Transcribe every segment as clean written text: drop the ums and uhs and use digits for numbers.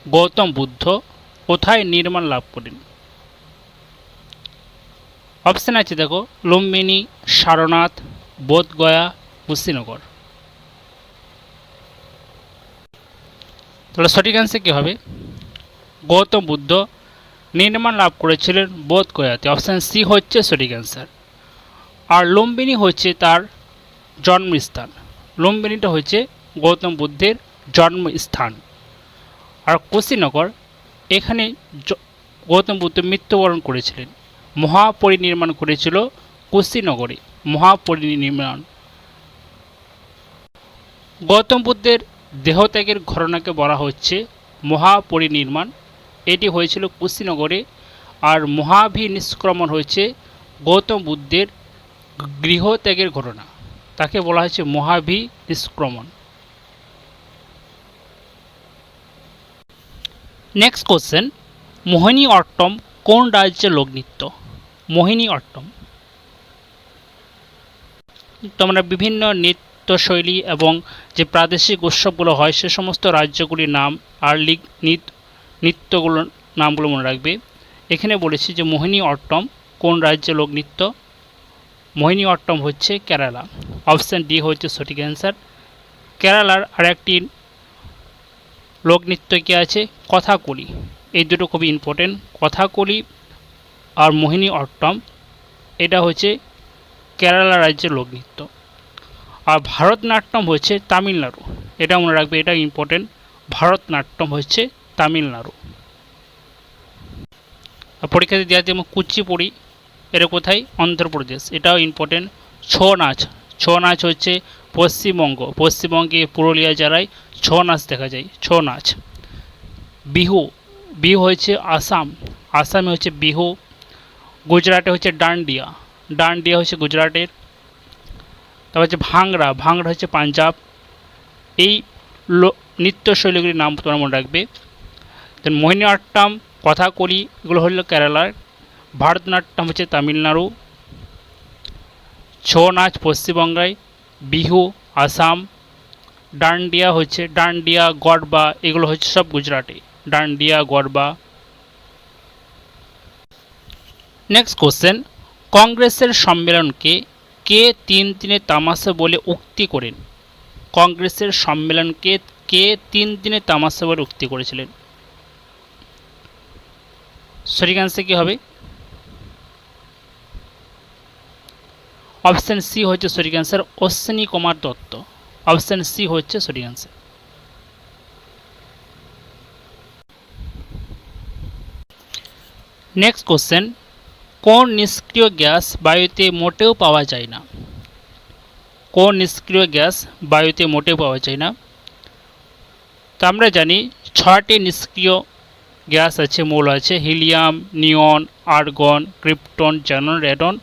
গৌতম বুদ্ধ কোথায় নির্মাণ লাভ করেন? অপশান আছে দেখো, লুম্বিনী, সারনাথ, বোধগয়া, কুশীনগর। তাহলে সঠিক অ্যান্সার কী হবে? গৌতম বুদ্ধ নির্মাণ লাভ করেছিলেন বোধগয়াতে। অপশান সি হচ্ছে সঠিক অ্যান্সার। আর লুম্বিনী হচ্ছে তার জন্মস্থান। লুম্বিনীটা হচ্ছে গৌতম বুদ্ধের জন্মস্থান। আর কুশীনগর, এখানে গৌতম বুদ্ধ মৃত্যুবরণ করেছিলেন। মহাপরিনির্মাণ করেছিল কুশীনগরে, মহাপরিনির্মাণ। গৌতম বুদ্ধের দেহত্যাগের ঘটনাকে বলা হচ্ছে মহাপরিনির্মাণ। এটি হয়েছিল কুশীনগরে। আর মহাভিনিষ্ক্রমণ হয়েছে গৌতম বুদ্ধের গৃহত্যাগের ঘটনা, তাকে বলা হয়েছে মহাভিনিষ্ক্রমণ। নেক্সট কোশ্চেন, মোহিনী অট্টম কোন রাজ্যের লোকনৃত্য? মোহিনী অট্টম। তোমরা বিভিন্ন নৃত্যশৈলী এবং যে প্রাদেশিক উৎসবগুলো হয় সে সমস্ত রাজ্যগুলির নাম আর নৃত্যগুলোর নামগুলো মনে রাখবে। এখানে বলেছি যে মোহিনী অট্টম কোন রাজ্যের লোকনৃত্য? মোহিনী অট্টম হচ্ছে কেরালা। অপশান ডি হচ্ছে সঠিক অ্যান্সার। কেরালার আরেকটি লোকনৃত্য কি আছে? কথাকলি। এই দুটো খুবই ইম্পর্টেন্ট। কথাকলি আর মোহিনী অট্টম, এটা হচ্ছে কেরালা রাজ্যের লোকনৃত্য। আর ভারতনাট্যম হচ্ছে তামিলনাড়ু। এটা মনে রাখবে, এটা ইম্পর্টেন্ট। ভারতনাট্যম হচ্ছে তামিলনাড়ু। পরীক্ষাতে দেওয়া যেমন কুচিপুড়ি, এটা কোথায়? অন্ধ্রপ্রদেশ। এটাও ইম্পর্টেন্ট। ছৌ নাচ, ছৌ নাচ হচ্ছে পশ্চিমবঙ্গ। পশ্চিমবঙ্গে পুরুলিয়া জেলায় ছৌ নাচ দেখা যায়, ছৌ নাচ। বিহু, বিহু হচ্ছে আসাম, আসামে হচ্ছে বিহু। গুজরাটে হচ্ছে ডান্ডিয়া, ডান্ডিয়া হচ্ছে গুজরাটের। তারপর হচ্ছে ভাংড়া, ভাংড়া হচ্ছে পাঞ্জাব। এই নৃত্যশৈলীগুলির নাম তোমরা মনে রাখবে। দেন মোহিনী আট্টম, কথাকলি, এগুলো হলো কেরালার। ভারতনাট্যম হচ্ছে তামিলনাড়ু। ছৌ নাচ পশ্চিমবঙ্গায়, বিহু আসাম, ডান্ডিয়া হচ্ছে ডান্ডিয়া, গরবা, এগুলো হচ্ছে সব গুজরাটে। ডান্ডিয়া, গরবা। নেক্সট কোশ্চেন, কংগ্রেসের সম্মেলনকে কে 3 দিনের তামাশা বলে উক্তি করেন? কংগ্রেসের সম্মেলনকে কে 3 দিনের তামাশা বলে উক্তি করেছিলেন? সঠিক অ্যান্সার কী হবে? অপশান সি হচ্ছে সঠিক answer, Ashwini Kumar Dutta. Option C হচ্ছে সঠিক অ্যান্সার। নেক্সট কোশ্চেন, কোন নিষ্ক্রিয় গ্যাস বায়ুতে মোটেও পাওয়া যায় না? কোন নিষ্ক্রিয় গ্যাস বায়ুতে মোটেও পাওয়া যায় না? তা আমরা জানি 6টি নিষ্ক্রিয় গ্যাস আছে, মৌল আছে। হিলিয়াম, নিয়ন, আর্গন, ক্রিপ্টন, জ্যানন, রেডন।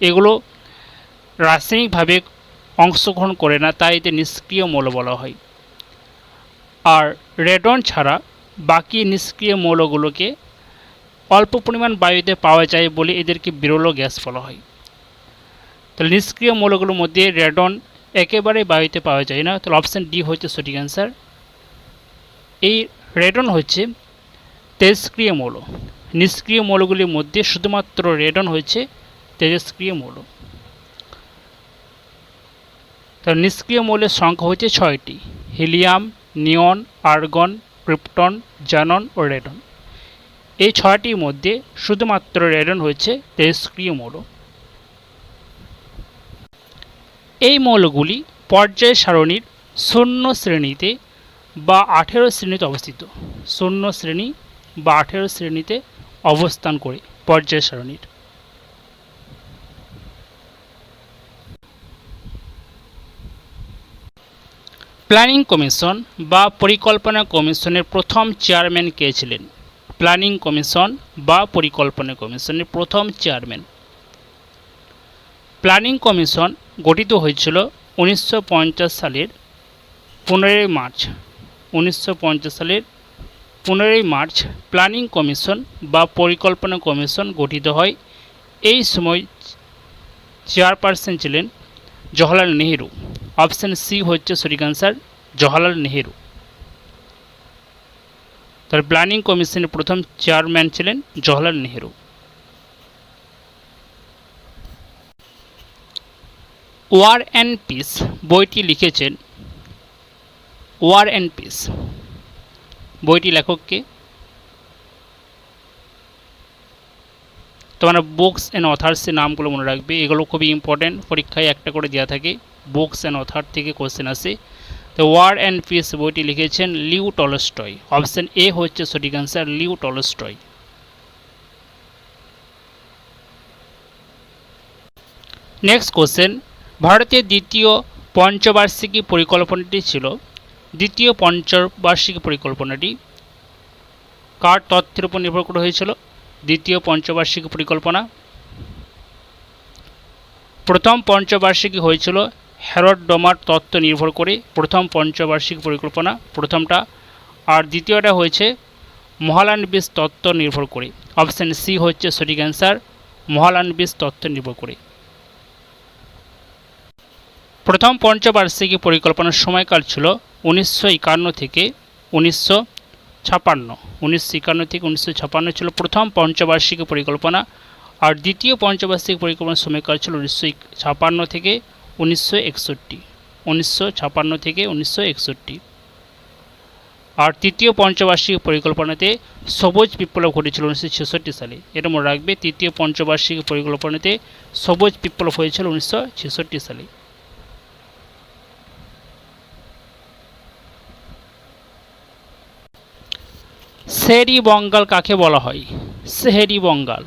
এগুলো রাসায়নিকভাবে অংশগ্রহণ করে না, তাই এতে নিষ্ক্রিয় মৌল বলা হয়। আর রেডন ছাড়া বাকি নিষ্ক্রিয় মৌলগুলোকে অল্প পরিমাণ বায়ুতে পাওয়া যায় বলে এদেরকে বিরল গ্যাস বলা হয়। তাহলে নিষ্ক্রিয় মৌলগুলোর মধ্যে রেডন একেবারে বায়ুতে পাওয়া যায় না। তাহলে অপশান ডি হচ্ছে সঠিক অ্যান্সার। এই রেডন হচ্ছে তেজস্ক্রিয় মৌল। নিষ্ক্রিয় মৌলগুলির মধ্যে শুধুমাত্র রেডন হচ্ছে তেজস্ক্রিয় মৌল। তার নিষ্ক্রিয় মৌলের সংখ্যা হচ্ছে 6টি: হিলিয়াম, নিয়ন, আর্গন, ক্রিপ্টন, জ্যানন ও রেডন। এই 6টির মধ্যে শুধুমাত্র রেডন হচ্ছে তেজস্ক্রিয় মৌল। এই মৌলগুলি পর্যায় সারণীর 0 শ্রেণীতে বা 18 শ্রেণীতে অবস্থিত। 0 শ্রেণী বা 18 শ্রেণীতে অবস্থান করে পর্যায় সারণীর। প্ল্যানিং কমিশন বা পরিকল্পনা কমিশনের প্রথম চেয়ারম্যান কে ছিলেন? প্ল্যানিং কমিশন বা পরিকল্পনা কমিশনের প্রথম চেয়ারম্যান। প্ল্যানিং কমিশন গঠিত হয়েছিল 1950 সালের 15ই মার্চ। 1950 সালের 15ই মার্চ প্ল্যানিং কমিশন বা পরিকল্পনা কমিশন গঠিত হয়। এই সময় চেয়ারপারসন ছিলেন জওহরলাল নেহেরু। অপশান সি হচ্ছে সঠিক অ্যান্সার, জওহরলাল নেহেরু। তার প্ল্যানিং কমিশনের প্রথম চেয়ারম্যান ছিলেন Jawaharlal Nehru. War and peace বইটি লিখেছেন, ওয়ার অ্যান্ড পিস বইটি লেখককে? তোমরা বুকস অ্যান্ড অথার্সের নামগুলো মনে রাখবে, এগুলো খুবই ইম্পর্টেন্ট, পরীক্ষায় একটা করে দেওয়া থাকে, বুকস অ্যান্ড অথার থেকে কোশ্চেন আসে। তো ওয়ার অ্যান্ড পিস বইটি লিখেছেন লিউ টলস্টয়। অপশন এ হচ্ছে সঠিক answer, Liu Tolstoy. Next question, ভারতের দ্বিতীয় পঞ্চবার্ষিকী পরিকল্পনাটি ছিল, দ্বিতীয় পঞ্চবার্ষিকী পরিকল্পনাটি কার তথ্যের উপর নির্ভর করে হয়েছিল? দ্বিতীয় পঞ্চবার্ষিকী পরিকল্পনা, প্রথম পঞ্চবার্ষিকী হয়েছিল হ্যারল্ড ডোমার তত্ত্ব নির্ভর করে, প্রথম পঞ্চবার্ষিকী পরিকল্পনা প্রথমটা, আর দ্বিতীয়টা হয়েছে মহালানবিস তত্ত্ব নির্ভর করে। অপশান সি হচ্ছে সঠিক অ্যান্সার, মহালানবিস তত্ত্ব নির্ভর করে। প্রথম পঞ্চবার্ষিকী পরিকল্পনার সময়কাল ছিল 1951 থেকে 1956। 1951 থেকে 1956 ছিল প্রথম পঞ্চবার্ষিকী পরিকল্পনা, আর দ্বিতীয় পঞ্চবার্ষিকী পরিকল্পনার সময়কাল ছিল 1956 থেকে 1961। 1956 থেকে 1961। আর তৃতীয় পঞ্চবার্ষিকী পরিকল্পনাতে সবুজ বিপ্লব ঘটেছিল 1966 সালে। এটা মনে রাখবে, তৃতীয় পঞ্চবার্ষিকী পরিকল্পনাতে সবুজ বিপ্লব হয়েছিল 1966 সালে। শেরি বঙ্গাল কাকে বলা হয়? শেরি বঙ্গাল।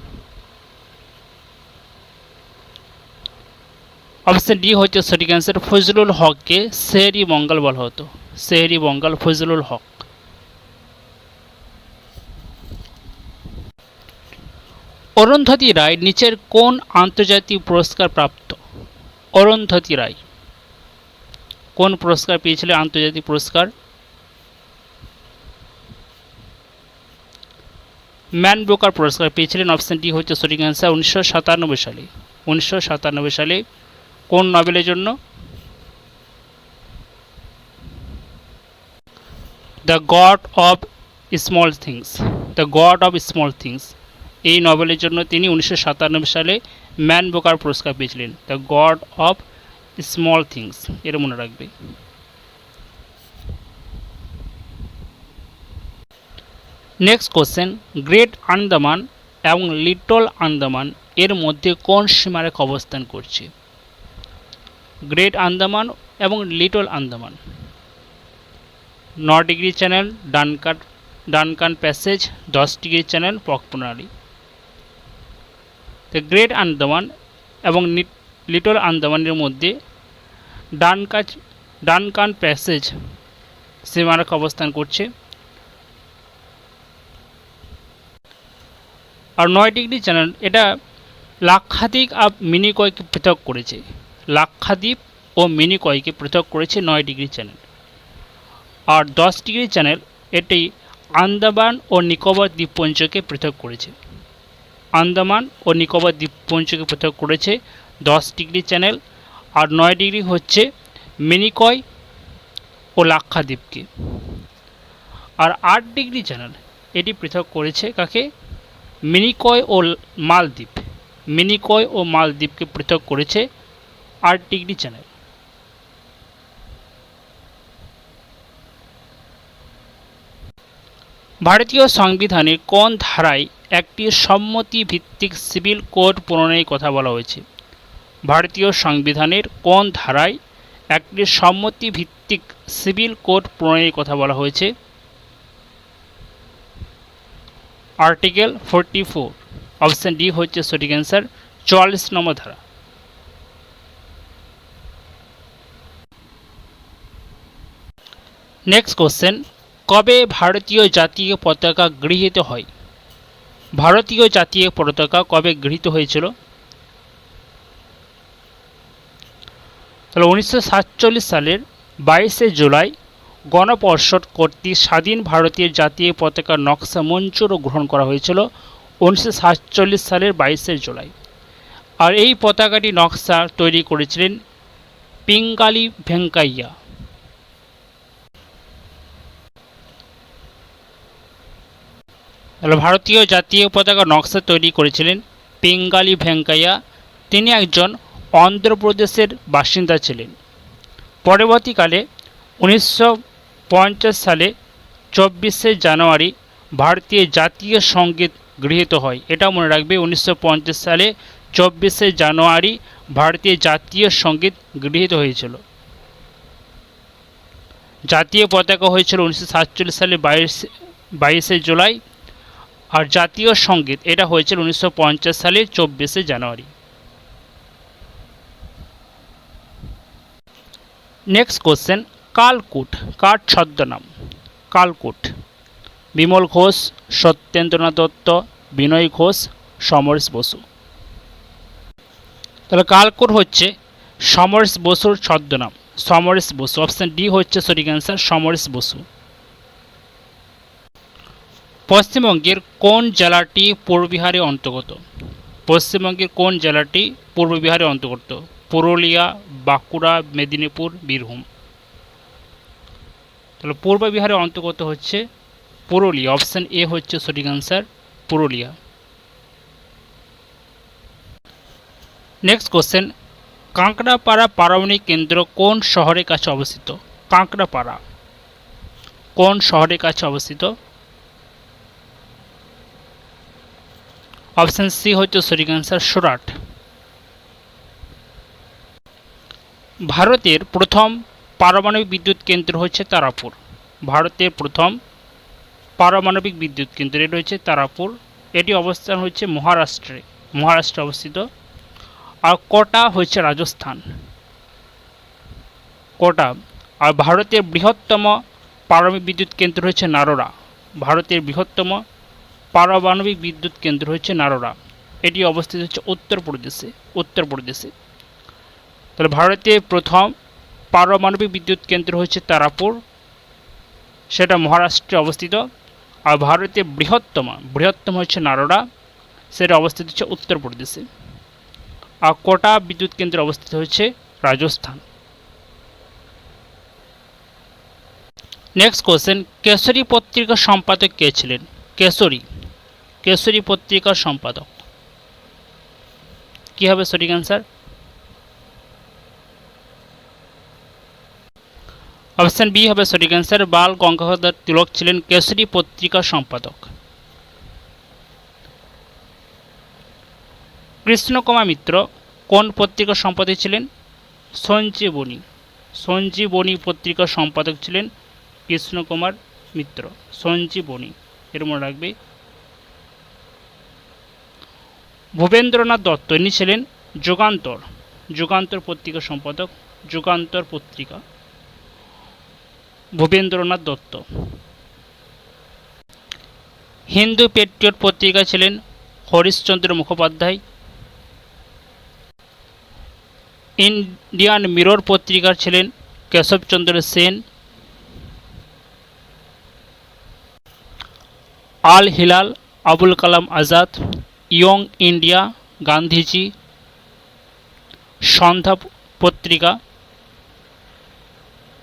অপশন ডি হচ্ছে সঠিক অ্যান্সার, ফজলুল হককে শেরি বঙ্গাল বলা হতো। শেরি বঙ্গাল, ফজলুল হক। অরুন্ধতী রায় নিচের কোন আন্তর্জাতিক পুরস্কার প্রাপ্ত? অরুন্ধতী রায় কোন পুরস্কার পেয়েছিলেন? আন্তর্জাতিক পুরস্কার। ম্যান বুকার পুরস্কার পেয়েছিলেন। অপশন ডি হচ্ছে সঠিক অ্যান্সার, 1997 সালে। 1997 সালে কোন নোবেলের জন্য? The god of small things. The god of small things এই নোবেলের জন্য তিনি 1997 সালে ম্যান বুকার পুরস্কার পেয়েছিলেন। The god of small things, এটা মনে রাখবে। নেক্সট কোশ্চেন, গ্রেট আন্দামান এবং লিটল আন্দামান এর মধ্যে কোন সীমারেখা অবস্থান করছে? গ্রেট আন্দামান এবং little Andaman. 9 degree channel, Duncan passage, 10 degree channel, পক প্রণালী। তো গ্রেট আন্দামান এবং লিটল আন্দামানের মধ্যে ডানকান প্যাসেজ সীমারেখা অবস্থান করছে। আর 9 ডিগ্রি চ্যানেল এটা লাক্ষাদ্বীপ আর মিনিকয়কে পৃথক করেছে। লাক্ষাদ্বীপ ও মিনিকয়কে পৃথক করেছে 9 ডিগ্রি চ্যানেল। আর 10 ডিগ্রি চ্যানেল এটি আন্দামান ও নিকোবর দ্বীপপুঞ্জকে পৃথক করেছে। আন্দামান ও নিকোবর দ্বীপপুঞ্জকে পৃথক করেছে 10 ডিগ্রি চ্যানেল। আর 9 ডিগ্রি হচ্ছে মিনিকয় ও লাক্ষাদ্বীপকে। আর 8 ডিগ্রি চ্যানেল এটি পৃথক করেছে কাকে? মিনিকয় ও মালদ্বীপ। মিনিকয় ও মালদ্বীপকে পৃথক করেছে 8 ডিগ্রি চ্যানেল। ভারতীয় সংবিধানের কোন ধারায় একটি সম্মতি ভিত্তিক সিভিল কোড প্রণয়নের কথা বলা হয়েছে? ভারতীয় সংবিধানের কোন ধারায় একটি সম্মতি ভিত্তিক সিভিল কোড প্রণয়নের কথা বলা হয়েছে? আর্টিকেল 44। অপশন ডি হচ্ছে সঠিক অ্যান্সার, 44 নম্বর ধারা। নেক্সট কোশ্চেন, কবে ভারতীয় জাতীয় পতাকা গৃহীত হয়? ভারতীয় জাতীয় পতাকা কবে গৃহীত হয়েছিল? তাহলে 1947 সালের 22শে জুলাই গণপরিষদ কর্তৃক স্বাধীন ভারতীয় জাতীয় পতাকার নকশা মঞ্জুর ও গ্রহণ করা হয়েছিল 1947 সালের 22শে জুলাই। আর এই পতাকাটি নকশা তৈরি করেছিলেন পিঙ্গালি ভেঙ্কাইয়া। তাহলে ভারতীয় জাতীয় পতাকা নকশা তৈরি করেছিলেন পিঙ্গালি ভেঙ্কাইয়া। তিনি একজন অন্ধ্রপ্রদেশের বাসিন্দা ছিলেন। পরবর্তীকালে 1950 সালে 24শে জানুয়ারি ভারতীয় জাতীয় সঙ্গীত গৃহীত হয়। এটা মনে রাখবে, 1950 সালে 24শে জানুয়ারি ভারতীয় জাতীয় সঙ্গীত গৃহীত হয়েছিল। জাতীয় পতাকা হয়েছিল 1947 সালে 22শে জুলাই, আর জাতীয় সঙ্গীত এটা হয়েছিল 1950 সালের 24শে জানুয়ারি। নেক্সট কোশ্চেন, কালকূট কার ছদ্মনাম? কালকূট বিমল ঘোষ, সত্যেন্দ্রনাথ দত্ত, বিনয় ঘোষ, সমরেশ বসু। তাহলে কালকূট হচ্ছে সমরেশ বসুর ছদ্মনাম, সমরেশ বসু। অপশন ডি হচ্ছে সঠিক অ্যান্সার, সমরেশ বসু। পশ্চিমবঙ্গের কোন জেলাটি পূর্ব বিহারের অন্তর্গত? পশ্চিমবঙ্গের কোন জেলাটি পূর্ব বিহারের অন্তর্গত? পুরুলিয়া, বাঁকুড়া, মেদিনীপুর, বীরভূম। তাহলে পূর্ব বিহারের অন্তর্গত হচ্ছে পুরুলিয়া। অপশন এ হচ্ছে সঠিক অ্যান্সার, পুরুলিয়া। নেক্সট কোশ্চেন, কাঁকড়াপাড়া পারমাণবিক কেন্দ্র কোন শহরের কাছে অবস্থিত? কাঁকড়াপাড়া কোন শহরের কাছে অবস্থিত? অপশন সি হচ্ছে সঠিক অ্যান্সার, সুরাট। ভারতের প্রথম পারমাণবিক বিদ্যুৎ কেন্দ্র হচ্ছে তারাপুর। ভারতের প্রথম পারমাণবিক বিদ্যুৎ কেন্দ্র এটি হচ্ছে তারাপুর। এটি অবস্থান হচ্ছে মহারাষ্ট্রে অবস্থিত। আর কোটা হচ্ছে রাজস্থান, কোটা। আর ভারতের বৃহত্তম পারমাণবিক বিদ্যুৎ কেন্দ্র হচ্ছে নারোরা। ভারতের বৃহত্তম পারমাণবিক বিদ্যুৎ কেন্দ্র হচ্ছে নারোরা। এটি অবস্থিত হচ্ছে উত্তরপ্রদেশে। তাহলে ভারতের প্রথম পারমাণবিক বিদ্যুৎ কেন্দ্র হচ্ছে তারাপুর, সেটা মহারাষ্ট্রে অবস্থিত। আর ভারতের বৃহত্তম হচ্ছে নারোরা, সেটা অবস্থিত হচ্ছে উত্তরপ্রদেশে। আর কোটা বিদ্যুৎ কেন্দ্র অবস্থিত হচ্ছে রাজস্থান। নেক্সট কোশ্চেন, কেশরী পত্রিকার সম্পাদক কে ছিলেন? কেশরী পত্রিকার সম্পাদক কি হবে সঠিক অ্যান্সার? অপশন বি হবে সঠিক অ্যান্সার, বাল গঙ্গাধর তিলক ছিলেন কেশরী পত্রিকার সম্পাদক। কৃষ্ণকুমার মিত্র কোন পত্রিকার সম্পাদক ছিলেন? সঞ্জীবনী পত্রিকার সম্পাদক ছিলেন কৃষ্ণকুমার মিত্র। সঞ্জীবনী এর মনে রাখবে। ভূপেন্দ্রনাথ দত্ত ইনি ছিলেন যুগান্তর পত্রিকার সম্পাদক। যুগান্তর পত্রিকা, ভূপেন্দ্রনাথ দত্ত। হিন্দু পেট্রিয়ট পত্রিকা ছিলেন হরিশচন্দ্র মুখোপাধ্যায়। ইন্ডিয়ান মিরর পত্রিকার ছিলেন কেশবচন্দ্র সেন। আল হিলাল আবুল কালাম আজাদ। Young India Gandhiji. সন্ধ্যা পত্রিকা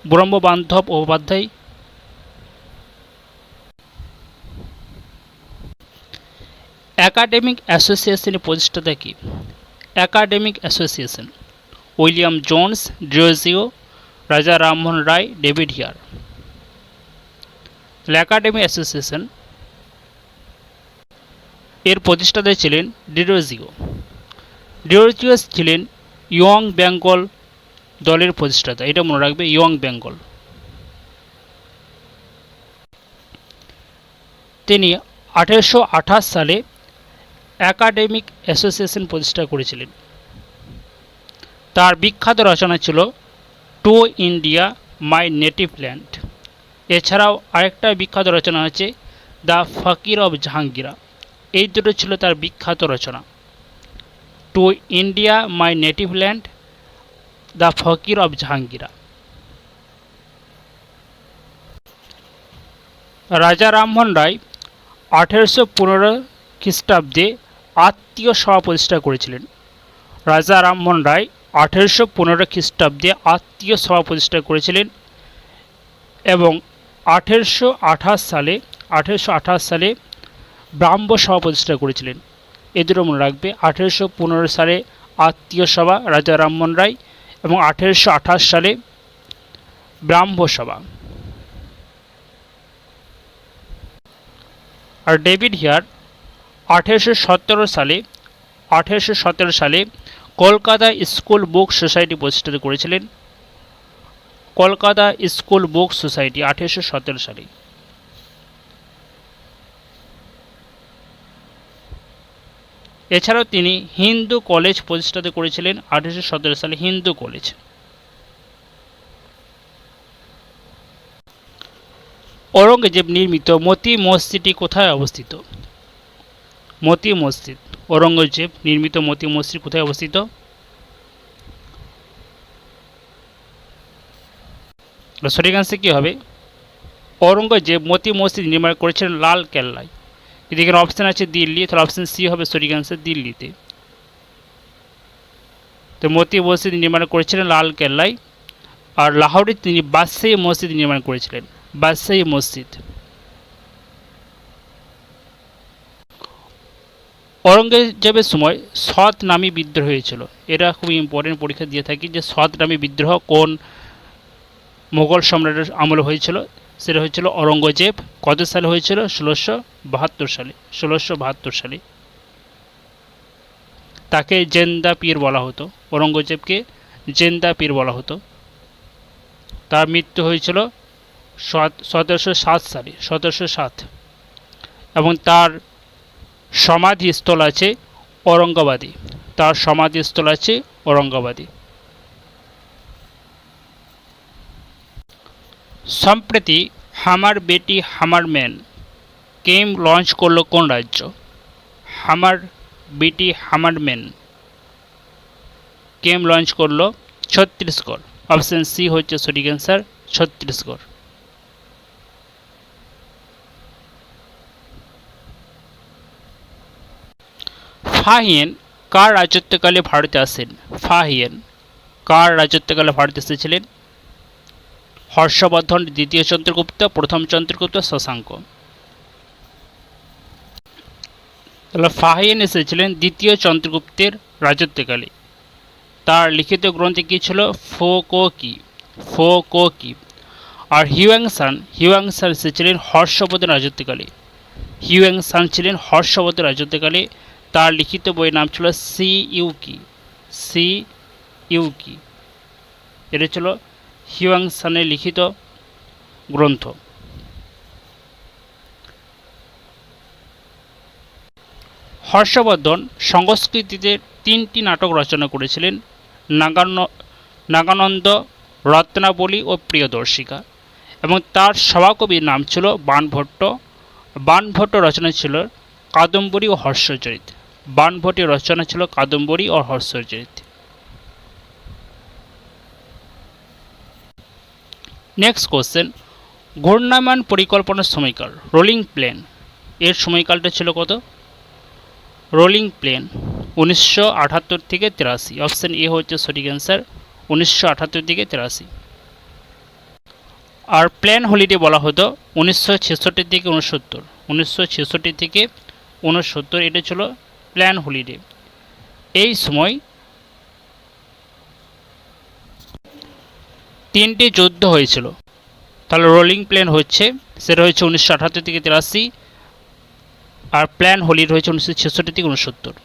ব্রহ্মবান্ধব উপাধ্যায়। একাডেমিক অ্যাসোসিয়েশনের প্রতিষ্ঠাতা কি? Academic association William Jones, Derozio, Raja Rammohan Roy, David Hare. Academic association এর প্রতিষ্ঠাতা ছিলেন ডিরোজিও ছিলেন ইয়ং বেঙ্গল দলের প্রতিষ্ঠাতা। এটা মনে রাখবে, ইয়ং বেঙ্গল। তিনি 1828 সালে একাডেমিক অ্যাসোসিয়েশন প্রতিষ্ঠা করেছিলেন। তার বিখ্যাত রচনা ছিল two India my native land. এছাড়াও আরেকটা বিখ্যাত রচনা হচ্ছে দ্য ফকির অব জাহাঙ্গীরা। এই দুটো ছিল তার বিখ্যাত রচনা, to India my native land, the Fakir of Jungheera. Raja Rammohan রায় 1815 খ্রিস্টাব্দে আত্মীয় সভা প্রতিষ্ঠা করেছিলেন। রাজা রামমোহন রায় 1815 খ্রিস্টাব্দে আত্মীয় সভা প্রতিষ্ঠা করেছিলেন এবং 1828 সালে ব্রাহ্ম সভা প্রতিষ্ঠা করেছিলেন? এ দুটো মনে রাখবে। 1815 সালে আত্মীয় সভা রাজা রামমোহন রায় এবং 1828 সালে ব্রাহ্ম সভা। আর ডেভিড হিয়ার 1817 সালে কলকাতা স্কুল বুক সোসাইটি প্রতিষ্ঠিত করেছিলেন। কলকাতা স্কুল বুক সোসাইটি 1817 সালে। এছাড়াও তিনি হিন্দু কলেজ প্রতিষ্ঠিত করেছিলেন 1817 সালে, হিন্দু কলেজ। ঔরঙ্গজেব নির্মিত মতি মসজিদটি কোথায় অবস্থিত? মতি মসজিদ, ঔরঙ্গজেব নির্মিত মতি মসজিদ কোথায় অবস্থিত? সঠিক আনসার কি হবে? ঔরঙ্গজেব মতি মসজিদ নির্মাণ করেছিলেন লাল কেল্লায়। যদি এখানে অপশান আছে দিল্লি, তাহলে অপশান সি হবে সঠিক আনসার, দিল্লিতে। তো মতি মসজিদ নির্মাণ করেছিলেন লাল কেল্লায়। আর লাহোরে তিনি বাদশাহী মসজিদ নির্মাণ করেছিলেন, বাদশাহী মসজিদ। ঔরঙ্গজেবের সময় সৎনামী বিদ্রোহ হয়েছিল। এটা খুব ইম্পর্টেন্ট, পরীক্ষা দিয়ে থাকি যে সৎনামী বিদ্রোহ কোন মোগল সম্রাটের আমলে হয়েছিল। সেটা হয়েছিল ঔরঙ্গজেব। কত সালে হয়েছিল? 1672 সালে। 1672 সালে। তাকে জেন্দা পীর বলা হতো, ঔরঙ্গজেবকে জেন্দা পীর বলা হতো। তার মৃত্যু হয়েছিল 1707 সালে, 1707। এবং তার সমাধিস্থল আছে ঔরঙ্গাবাদে। তার সমাধিস্থল আছে ঔরঙ্গাবাদে। সম্প্রতি হামার বেটি হামার ম্যান গেম লঞ্চ করলো কোন রাজ্য? হামার বেটি হামার ম্যান গেম লঞ্চ করলো ছত্তিশগড়। অপশন সি হচ্ছে সঠিক অ্যান্সার, ছত্তিশগড়। ফাহিয়েন কার রাজত্বকালে ভারতে আসেন? ফাহিয়েন কার রাজত্বকালে ভারতে এসেছিলেন? হর্ষবর্ধন, দ্বিতীয় চন্দ্রগুপ্ত, প্রথম চন্দ্রগুপ্ত, শশাঙ্ক। তাহলে ফাহিয়েন এসেছিলেন দ্বিতীয় চন্দ্রগুপ্তের রাজত্বকালে। তার লিখিত গ্রন্থে কী ছিল? ফো কো কি। আর হিউয়াংসান এসেছিলেন হর্ষবর্ধন রাজত্বকালে। হিউয়াংসান ছিলেন হর্ষবর্ধন রাজত্বকালে। তার লিখিত বইয়ের নাম ছিল সি ইউকি। এটা ছিল হিউয়াংসানের লিখিত গ্রন্থ। হর্ষবর্ধন সংস্কৃতিতে 3টি নাটক রচনা করেছিলেন, নাগানন্দ, রত্নাবলী ও প্রিয়দর্শিকা। এবং তার সভাকবির নাম ছিল বাণভট্ট। বাণভট্ট রচনা ছিল কাদম্বরী ও হর্ষচরিত। বাণভট্টের রচনা ছিল কাদম্বরী ও হর্ষচরিত। নেক্সট কোশ্চেন, ঘূর্ণায়মান পরিকল্পনার সময়কাল রোলিং প্লেন এর সময়কালটা ছিল কত? রোলিং প্লেন 1978 থেকে 83। অপশান এ হচ্ছে সঠিক অ্যান্সার, 1978 থেকে 83। আর প্ল্যান হলিডে বলা হতো 1966 থেকে 69। 1966 থেকে 69 এটা ছিল প্ল্যান হলিডে। এই সময় 3টি যুদ্ধ হয়েছিল। তাহলে রোলিং প্লেন হচ্ছে, সেটা হচ্ছে 1978 থেকে 83। আর প্ল্যান হলিডে হয়েছে 1966 থেকে 69।